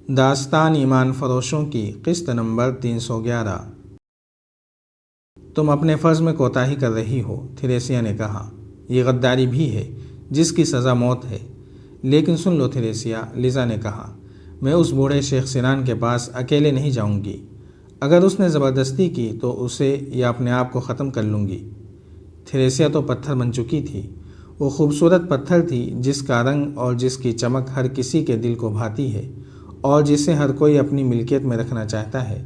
داستان ایمان فروشوں کی قسط نمبر 311۔ تم اپنے فرض میں کوتاہی کر رہی ہو، تھریسیا نے کہا۔ یہ غداری بھی ہے جس کی سزا موت ہے۔ لیکن سن لو تھریسیا، لیزا نے کہا، میں اس بوڑھے شیخ سنان کے پاس اکیلے نہیں جاؤں گی۔ اگر اس نے زبردستی کی تو اسے یا اپنے آپ کو ختم کر لوں گی۔ تھریسیا تو پتھر بن چکی تھی۔ وہ خوبصورت پتھر تھی جس کا رنگ اور جس کی چمک ہر کسی کے دل کو بھاتی ہے اور جسے ہر کوئی اپنی ملکیت میں رکھنا چاہتا ہے،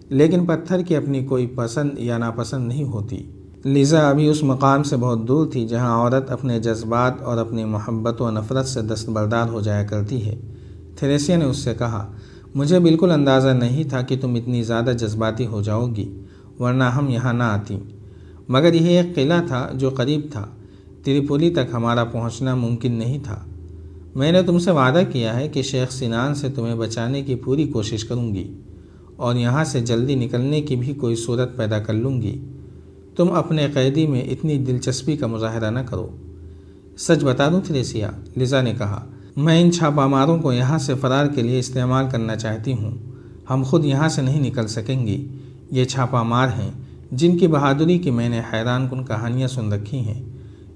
لیکن پتھر کی اپنی کوئی پسند یا ناپسند نہیں ہوتی۔ لیزا ابھی اس مقام سے بہت دور تھی جہاں عورت اپنے جذبات اور اپنی محبت و نفرت سے دستبردار ہو جایا کرتی ہے۔ تھریسیا نے اس سے کہا، مجھے بالکل اندازہ نہیں تھا کہ تم اتنی زیادہ جذباتی ہو جاؤ گی، ورنہ ہم یہاں نہ آتی۔ مگر یہ ایک قلعہ تھا جو قریب تھا، تریپولی تک ہمارا پہنچنا ممکن نہیں تھا۔ میں نے تم سے وعدہ کیا ہے کہ شیخ سنان سے تمہیں بچانے کی پوری کوشش کروں گی اور یہاں سے جلدی نکلنے کی بھی کوئی صورت پیدا کر لوں گی۔ تم اپنے قیدی میں اتنی دلچسپی کا مظاہرہ نہ کرو۔ سچ بتا دوں تھریسیا، لیزا نے کہا، میں ان چھاپہ ماروں کو یہاں سے فرار کے لیے استعمال کرنا چاہتی ہوں۔ ہم خود یہاں سے نہیں نکل سکیں گی۔ یہ چھاپہ مار ہیں جن کی بہادری کی میں نے حیران کن کہانیاں سن رکھی ہیں۔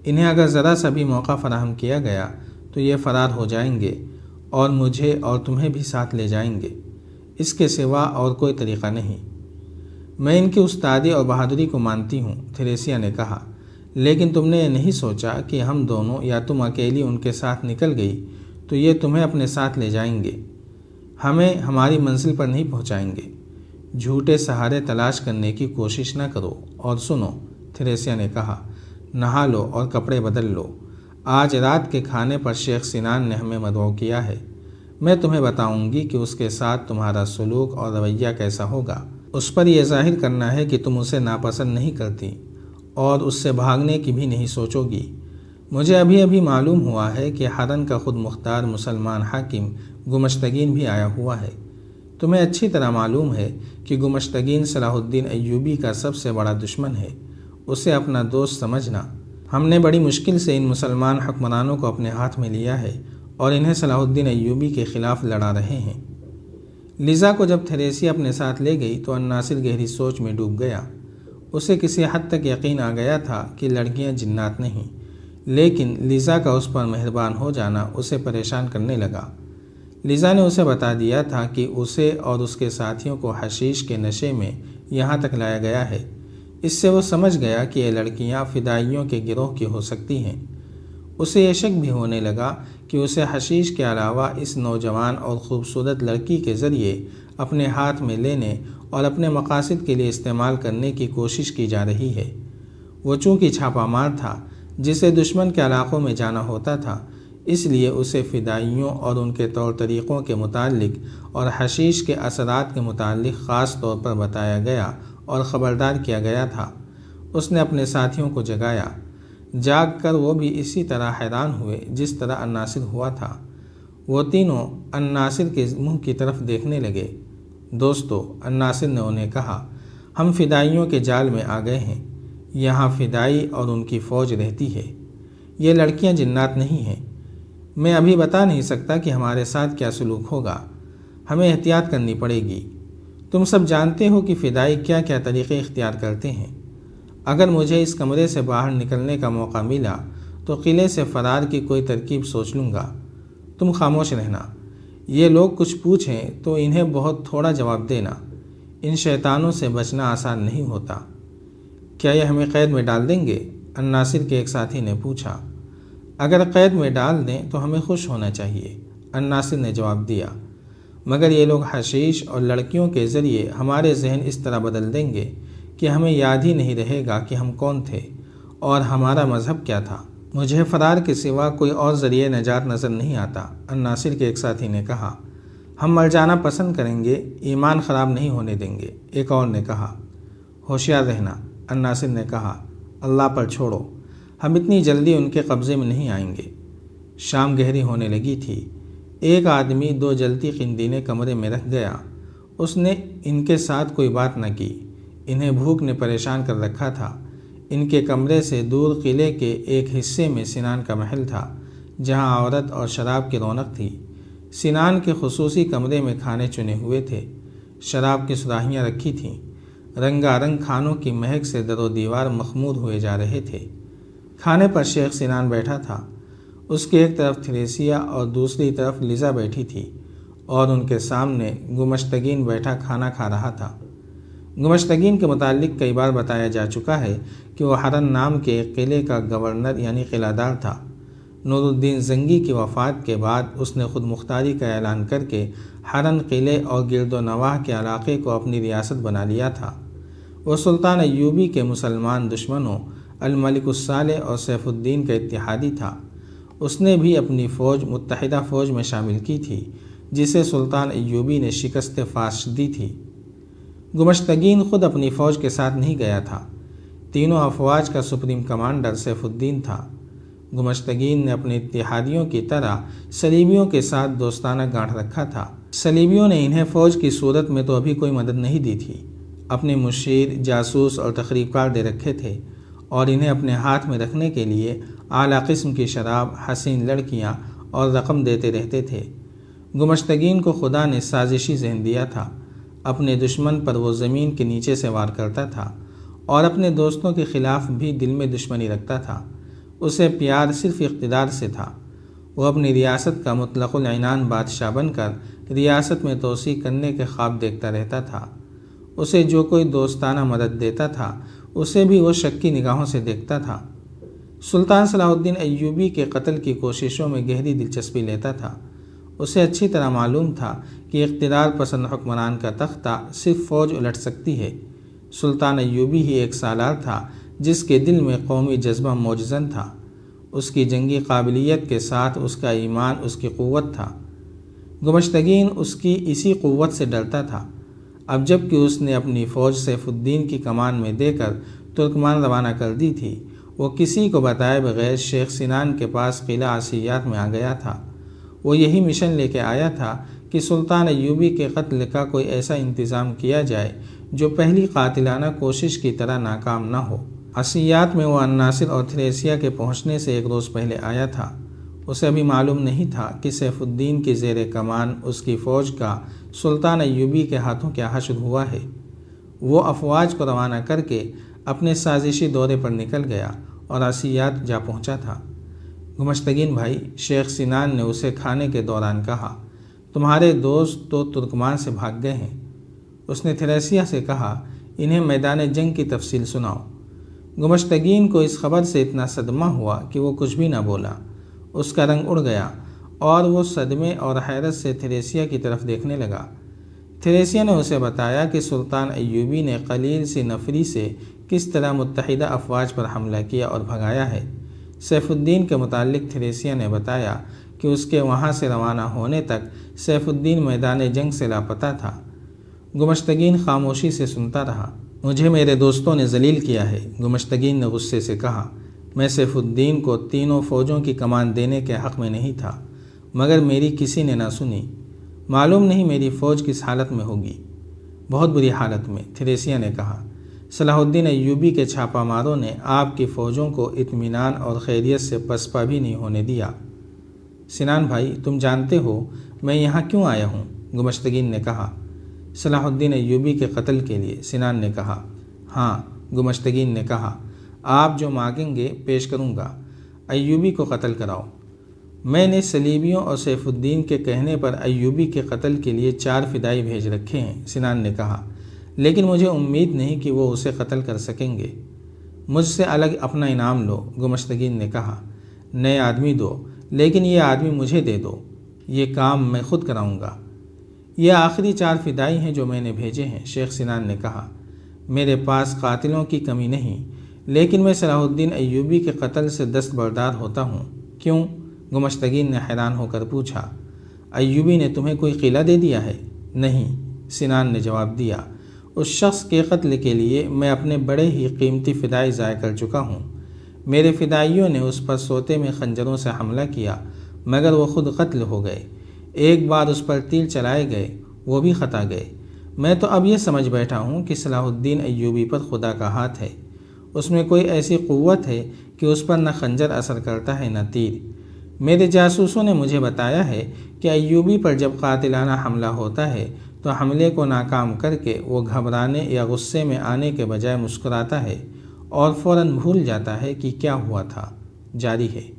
انہیں اگر ذرا سا بھی موقع فراہم کیا گیا تو یہ فرار ہو جائیں گے اور مجھے اور تمہیں بھی ساتھ لے جائیں گے۔ اس کے سوا اور کوئی طریقہ نہیں۔ میں ان کی استادی اور بہادری کو مانتی ہوں، تھریسیا نے کہا، لیکن تم نے یہ نہیں سوچا کہ ہم دونوں یا تم اکیلی ان کے ساتھ نکل گئی تو یہ تمہیں اپنے ساتھ لے جائیں گے، ہمیں ہماری منزل پر نہیں پہنچائیں گے۔ جھوٹے سہارے تلاش کرنے کی کوشش نہ کرو اور سنو، تھریسیا نے کہا، نہا لو اور کپڑے بدل لو۔ آج رات کے کھانے پر شیخ سنان نے ہمیں مدعو کیا ہے۔ میں تمہیں بتاؤں گی کہ اس کے ساتھ تمہارا سلوک اور رویہ کیسا ہوگا۔ اس پر یہ ظاہر کرنا ہے کہ تم اسے ناپسند نہیں کرتی اور اس سے بھاگنے کی بھی نہیں سوچو گی۔ مجھے ابھی ابھی معلوم ہوا ہے کہ حرن کا خود مختار مسلمان حاکم گمشتگین بھی آیا ہوا ہے۔ تمہیں اچھی طرح معلوم ہے کہ گمشتگین صلاح الدین ایوبی کا سب سے بڑا دشمن ہے۔ اسے اپنا دوست سمجھنا۔ ہم نے بڑی مشکل سے ان مسلمان حکمرانوں کو اپنے ہاتھ میں لیا ہے اور انہیں صلاح الدین ایوبی کے خلاف لڑا رہے ہیں۔ لیزا کو جب تھریسیا اپنے ساتھ لے گئی تو الناصر گہری سوچ میں ڈوب گیا۔ اسے کسی حد تک یقین آ گیا تھا کہ لڑکیاں جنات نہیں، لیکن لیزا کا اس پر مہربان ہو جانا اسے پریشان کرنے لگا۔ لیزا نے اسے بتا دیا تھا کہ اسے اور اس کے ساتھیوں کو حشیش کے نشے میں یہاں تک لایا گیا ہے۔ اس سے وہ سمجھ گیا کہ یہ لڑکیاں فدائیوں کے گروہ کی ہو سکتی ہیں۔ اسے یہ شک بھی ہونے لگا کہ اسے حشیش کے علاوہ اس نوجوان اور خوبصورت لڑکی کے ذریعے اپنے ہاتھ میں لینے اور اپنے مقاصد کے لیے استعمال کرنے کی کوشش کی جا رہی ہے۔ وہ چونکہ چھاپہ مار تھا جسے دشمن کے علاقوں میں جانا ہوتا تھا، اس لیے اسے فدائیوں اور ان کے طور طریقوں کے متعلق اور حشیش کے اثرات کے متعلق خاص طور پر بتایا گیا اور خبردار کیا گیا تھا۔ اس نے اپنے ساتھیوں کو جگایا۔ جاگ کر وہ بھی اسی طرح حیران ہوئے جس طرح الناصر ہوا تھا۔ وہ تینوں الناصر کے منہ کی طرف دیکھنے لگے۔ دوستو، الناصر نے انہیں کہا، ہم فدائیوں کے جال میں آ گئے ہیں۔ یہاں فدائی اور ان کی فوج رہتی ہے۔ یہ لڑکیاں جنات نہیں ہیں۔ میں ابھی بتا نہیں سکتا کہ ہمارے ساتھ کیا سلوک ہوگا۔ ہمیں احتیاط کرنی پڑے گی۔ تم سب جانتے ہو کہ فدائی کیا کیا طریقے اختیار کرتے ہیں۔ اگر مجھے اس کمرے سے باہر نکلنے کا موقع ملا تو قلعے سے فرار کی کوئی ترکیب سوچ لوں گا۔ تم خاموش رہنا۔ یہ لوگ کچھ پوچھیں تو انہیں بہت تھوڑا جواب دینا۔ ان شیطانوں سے بچنا آسان نہیں ہوتا۔ کیا یہ ہمیں قید میں ڈال دیں گے؟ الناصر کے ایک ساتھی نے پوچھا۔ اگر قید میں ڈال دیں تو ہمیں خوش ہونا چاہیے، الناصر نے جواب دیا، مگر یہ لوگ حشیش اور لڑکیوں کے ذریعے ہمارے ذہن اس طرح بدل دیں گے کہ ہمیں یاد ہی نہیں رہے گا کہ ہم کون تھے اور ہمارا مذہب کیا تھا۔ مجھے فرار کے سوا کوئی اور ذریعہ نجات نظر نہیں آتا، الناصر کے ایک ساتھی نے کہا۔ ہم مر جانا پسند کریں گے، ایمان خراب نہیں ہونے دیں گے، ایک اور نے کہا۔ ہوشیار رہنا، الناصر نے کہا، اللہ پر چھوڑو، ہم اتنی جلدی ان کے قبضے میں نہیں آئیں گے۔ شام گہری ہونے لگی تھی۔ ایک آدمی دو جلتی قندیلیں کمرے میں رکھ گیا۔ اس نے ان کے ساتھ کوئی بات نہ کی۔ انہیں بھوک نے پریشان کر رکھا تھا۔ ان کے کمرے سے دور قلعے کے ایک حصے میں سنان کا محل تھا، جہاں عورت اور شراب کی رونق تھی۔ سنان کے خصوصی کمرے میں کھانے چنے ہوئے تھے، شراب کی سراہیاں رکھی تھیں، رنگا رنگ کھانوں کی مہک سے در و دیوار مخمور ہوئے جا رہے تھے۔ کھانے پر شیخ سنان بیٹھا تھا، اس کے ایک طرف تھریسیا اور دوسری طرف لیزا بیٹھی تھی، اور ان کے سامنے گمشتگین بیٹھا کھانا کھا رہا تھا۔ گمشتگین کے متعلق کئی بار بتایا جا چکا ہے کہ وہ حرن نام کے ایک قلعے کا گورنر یعنی قلعہ دار تھا۔ نور الدین زنگی کی وفات کے بعد اس نے خود مختاری کا اعلان کر کے حرن قلعے اور گرد و نواح کے علاقے کو اپنی ریاست بنا لیا تھا۔ وہ سلطان ایوبی کے مسلمان دشمنوں الملک الصالح اور سیف الدین کا اتحادی تھا۔ اس نے بھی اپنی فوج متحدہ فوج میں شامل کی تھی، جسے سلطان ایوبی نے شکست فاش دی تھی۔ گمشتگین خود اپنی فوج کے ساتھ نہیں گیا تھا، تینوں افواج کا سپریم کمانڈر سیف الدین تھا۔ گمشتگین نے اپنے اتحادیوں کی طرح صلیبیوں کے ساتھ دوستانہ گانٹھ رکھا تھا۔ صلیبیوں نے انہیں فوج کی صورت میں تو ابھی کوئی مدد نہیں دی تھی، اپنے مشیر، جاسوس اور تخریب کار دے رکھے تھے، اور انہیں اپنے ہاتھ میں رکھنے کے لیے اعلیٰ قسم کی شراب، حسین لڑکیاں اور رقم دیتے رہتے تھے۔ گمشتگین کو خدا نے سازشی ذہن دیا تھا، اپنے دشمن پر وہ زمین کے نیچے سے وار کرتا تھا، اور اپنے دوستوں کے خلاف بھی دل میں دشمنی رکھتا تھا۔ اسے پیار صرف اقتدار سے تھا۔ وہ اپنی ریاست کا مطلق العنان بادشاہ بن کر ریاست میں توسیع کرنے کے خواب دیکھتا رہتا تھا۔ اسے جو کوئی دوستانہ مدد دیتا تھا، اسے بھی وہ شکی نگاہوں سے دیکھتا تھا۔ سلطان صلاح الدین ایوبی کے قتل کی کوششوں میں گہری دلچسپی لیتا تھا۔ اسے اچھی طرح معلوم تھا کہ اقتدار پسند حکمران کا تختہ صرف فوج الٹ سکتی ہے۔ سلطان ایوبی ہی ایک سالار تھا جس کے دل میں قومی جذبہ موجزن تھا۔ اس کی جنگی قابلیت کے ساتھ اس کا ایمان اس کی قوت تھا۔ گمشتگین اس کی اسی قوت سے ڈرتا تھا۔ اب جب کہ اس نے اپنی فوج سیف الدین کی کمان میں دے کر ترکمان روانہ کر دی تھی، وہ کسی کو بتائے بغیر شیخ سنان کے پاس قلعہ عصیات میں آ گیا تھا۔ وہ یہی مشن لے کے آیا تھا کہ سلطان ایوبی کے قتل کا کوئی ایسا انتظام کیا جائے جو پہلی قاتلانہ کوشش کی طرح ناکام نہ ہو۔ عصیات میں وہ الناصر اور تھریسیا کے پہنچنے سے ایک روز پہلے آیا تھا۔ اسے ابھی معلوم نہیں تھا کہ سیف الدین کی زیر کمان اس کی فوج کا سلطان ایوبی کے ہاتھوں کیا حشر ہوا ہے۔ وہ افواج کو روانہ کر کے اپنے سازشی دورے پر نکل گیا اور عصیات جا پہنچا تھا۔ گمشتگین بھائی، شیخ سنان نے اسے کھانے کے دوران کہا، تمہارے دوست تو ترکمان سے بھاگ گئے ہیں۔ اس نے تھریسیا سے کہا، انہیں میدان جنگ کی تفصیل سناؤ۔ گمشتگین کو اس خبر سے اتنا صدمہ ہوا کہ وہ کچھ بھی نہ بولا۔ اس کا رنگ اڑ گیا اور وہ صدمے اور حیرت سے تھریسیا کی طرف دیکھنے لگا۔ تھریسیا نے اسے بتایا کہ سلطان ایوبی نے قلیل سی نفری سے کس طرح متحدہ افواج پر حملہ کیا اور بھگایا ہے۔ سیف الدین کے متعلق تھریسیا نے بتایا کہ اس کے وہاں سے روانہ ہونے تک سیف الدین میدان جنگ سے لاپتہ تھا۔ گمشتگین خاموشی سے سنتا رہا۔ مجھے میرے دوستوں نے ذلیل کیا ہے، گمشتگین نے غصے سے کہا۔ میں سیف الدین کو تینوں فوجوں کی کمان دینے کے حق میں نہیں تھا، مگر میری کسی نے نہ سنی۔ معلوم نہیں میری فوج کس حالت میں ہوگی۔ بہت بری حالت میں، تھریسیا نے کہا۔ صلاح الدین ایوبی کے چھاپہ ماروں نے آپ کی فوجوں کو اطمینان اور خیریت سے پسپا بھی نہیں ہونے دیا۔ سنان بھائی، تم جانتے ہو میں یہاں کیوں آیا ہوں؟ گمشتگین نے کہا۔ صلاح الدین ایوبی کے قتل کے لیے، سنان نے کہا۔ ہاں، گمشتگین نے کہا، آپ جو مانگیں گے پیش کروں گا۔ ایوبی کو قتل کراؤ۔ میں نے صلیبیوں اور سیف الدین کے کہنے پر ایوبی کے قتل کے لیے 4 فدائی بھیج رکھے ہیں، سنان نے کہا، لیکن مجھے امید نہیں کہ وہ اسے قتل کر سکیں گے۔ مجھ سے الگ اپنا انعام لو، گمشتگین نے کہا۔ نئے آدمی دو، لیکن یہ آدمی مجھے دے دو، یہ کام میں خود کراؤں گا۔ یہ آخری 4 فدائی ہیں جو میں نے بھیجے ہیں، شیخ سنان نے کہا۔ میرے پاس قاتلوں کی کمی نہیں، لیکن میں صلاح الدین ایوبی کے قتل سے دستبردار ہوتا ہوں۔ کیوں؟ گمشتگین نے حیران ہو کر پوچھا۔ ایوبی نے تمہیں کوئی قلعہ دے دیا ہے؟ نہیں، سنان نے جواب دیا۔ اس شخص کے قتل کے لیے میں اپنے بڑے ہی قیمتی فدائی ضائع کر چکا ہوں۔ میرے فدائیوں نے اس پر سوتے میں خنجروں سے حملہ کیا، مگر وہ خود قتل ہو گئے۔ ایک بار اس پر تیر چلائے گئے، وہ بھی خطا گئے۔ میں تو اب یہ سمجھ بیٹھا ہوں کہ صلاح الدین ایوبی پر خدا کا ہاتھ ہے۔ اس میں کوئی ایسی قوت ہے کہ اس پر نہ خنجر اثر کرتا ہے نہ تیر۔ میرے جاسوسوں نے مجھے بتایا ہے کہ ایوبی پر جب قاتلانہ حملہ ہوتا ہے تو حملے کو ناکام کر کے وہ گھبرانے یا غصے میں آنے کے بجائے مسکراتا ہے اور فوراً بھول جاتا ہے کہ کیا ہوا تھا۔ جاری ہے۔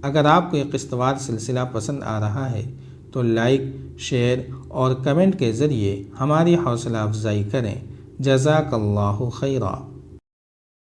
اگر آپ کو یہ قسط وار سلسلہ پسند آ رہا ہے تو لائک، شیئر اور کمنٹ کے ذریعے ہماری حوصلہ افزائی کریں۔ جزاک اللہ خیرا۔